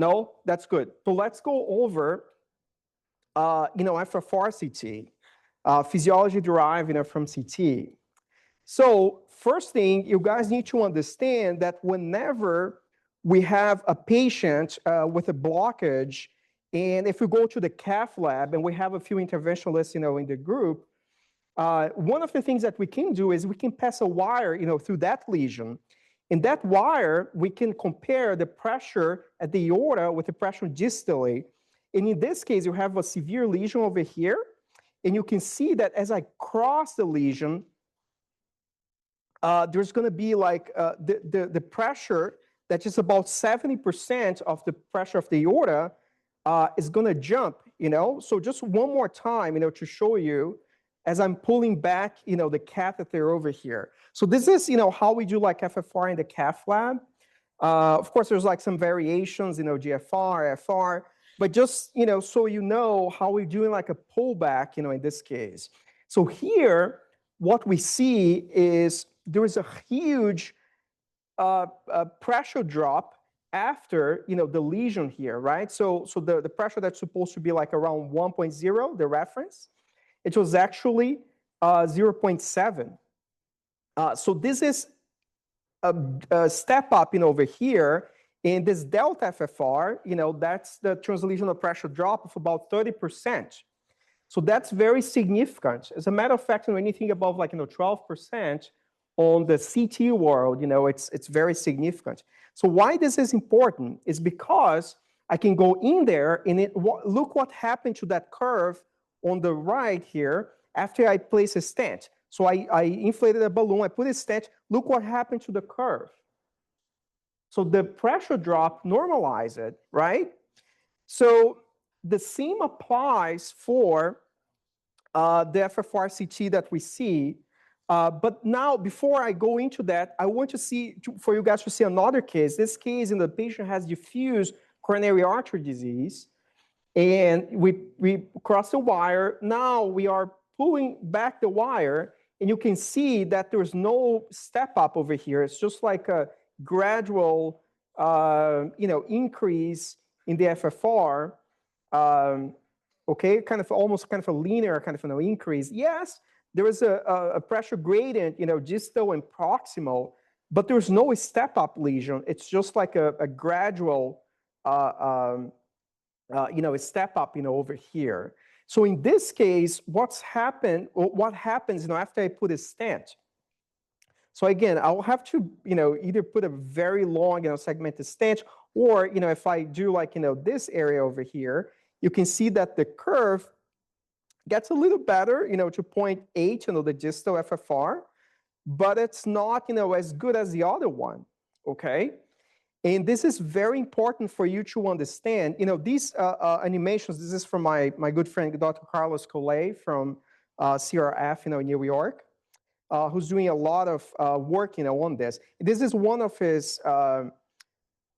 No, that's good. So let's go over, FFRct, physiology derived, from CT. So first thing, you guys need to understand that whenever we have a patient with a blockage, and if we go to the cath lab and we have a few interventionalists, in the group, one of the things that we can do is we can pass a wire, through that lesion. In that wire, we can compare the pressure at the aorta with the pressure distally. And in this case, you have a severe lesion over here, and you can see that as I cross the lesion, there's going to be like the pressure that is about 70% of the pressure of the aorta is going to jump, So just one more time, to show you as I'm pulling back, the catheter over here. So this is, how we do like FFR in the cath lab. Of course, there's like some variations, GFR, FR, but just, so you know how we're doing like a pullback, in this case. So here, what we see is there is a huge pressure drop after, the lesion here, right? So the pressure that's supposed to be like around 1.0, the reference, it was actually 0.7. So this is a step up, over here. In this delta FFR, that's the translesional pressure drop of about 30%. So that's very significant. As a matter of fact, anything above like 12% on the CT world, it's very significant. So why this is important is because I can go in there and look what happened to that curve on the right here after I place a stent. So I inflated a balloon, I put a stent, look what happened to the curve. So the pressure drop normalized it, right? So the same applies for the FFRct that we see. But now, before I go into that, I want for you guys to see another case. This case, the patient has diffuse coronary artery disease, and we cross the wire. Now we are pulling back the wire, and you can see that there's no step up over here. It's just like a gradual, increase in the FFR. Okay, almost a linear increase. Yes, there is a pressure gradient, distal and proximal, but there's no step up lesion. It's just like a gradual, a step up, over here. So in this case, what happens, after I put a stent? So again, I'll have to, either put a very long, segmented stent, or, if I do like, this area over here, you can see that the curve gets a little better, to 0.8, the distal FFR, but it's not, as good as the other one, okay? And this is very important for you to understand. These animations, this is from my good friend, Dr. Carlos Collet from CRF, in New York, who's doing a lot of work, on this. This is one of his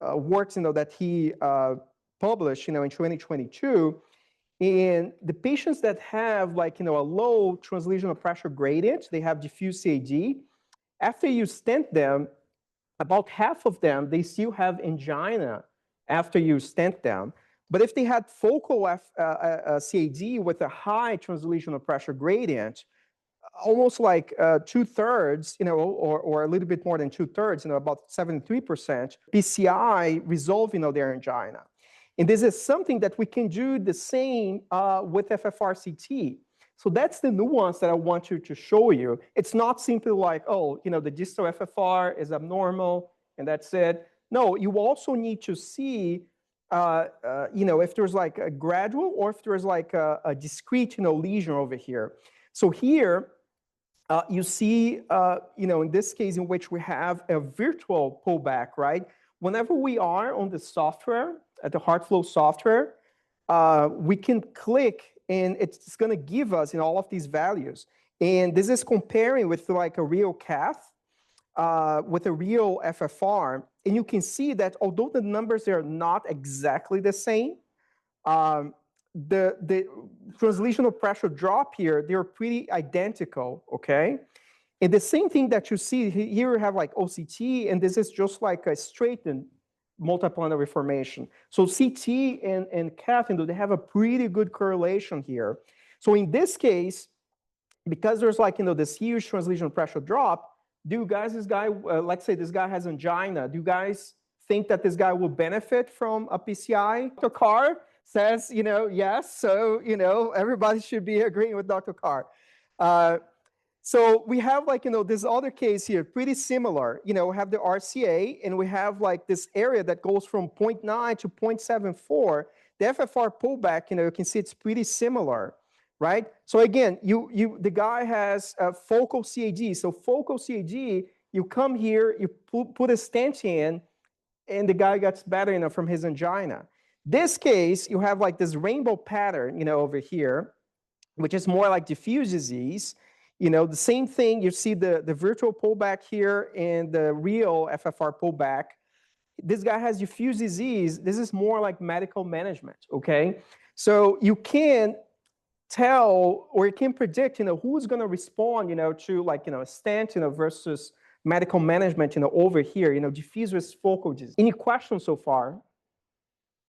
works, that he published, in 2022. And the patients that have like, a low translesional pressure gradient, they have diffuse CAD. After you stent them, about half of them, they still have angina after you stent them. But if they had focal CAD with a high translesional pressure gradient, almost like 2/3, or a little bit more than 2/3, about 73%, PCI resolve, their angina. And this is something that we can do the same with FFRct. So that's the nuance that I want to show you. It's not simply like, the distal FFR is abnormal and that's it. No, you also need to see, if there's like a gradual or if there's like a discrete, lesion over here. So here, you see, in this case in which we have a virtual pullback, right? Whenever we are on the software, at the HeartFlow software, we can click and it's going to give us all of these values. And this is comparing with like a real cath with a real FFR. And you can see that although the numbers are not exactly the same, the translational pressure drop here, they're pretty identical, okay? And the same thing that you see here, you have like OCT, and this is just like a straightened multiplanetary formation. So CT and catheter, they have a pretty good correlation here. So in this case, because there's like, this huge translesion pressure drop, this guy, let's say this guy has angina, do you guys think that this guy will benefit from a PCI? Dr. Carr says, yes. So, everybody should be agreeing with Dr. Carr. So we have like, this other case here, pretty similar. We have the RCA, and we have like this area that goes from 0.9 to 0.74. The FFR pullback, you can see it's pretty similar, right? So again, the guy has a focal CAD. So focal CAD, you come here, you put a stent in, and the guy gets better, from his angina. This case, you have like this rainbow pattern, over here, which is more like diffuse disease. The same thing, you see the virtual pullback here and the real FFR pullback. This guy has diffuse disease. This is more like medical management, okay? So you can tell, or you can predict, who's going to respond, to like, a stent, versus medical management, over here, diffuse versus focal disease. Any questions so far?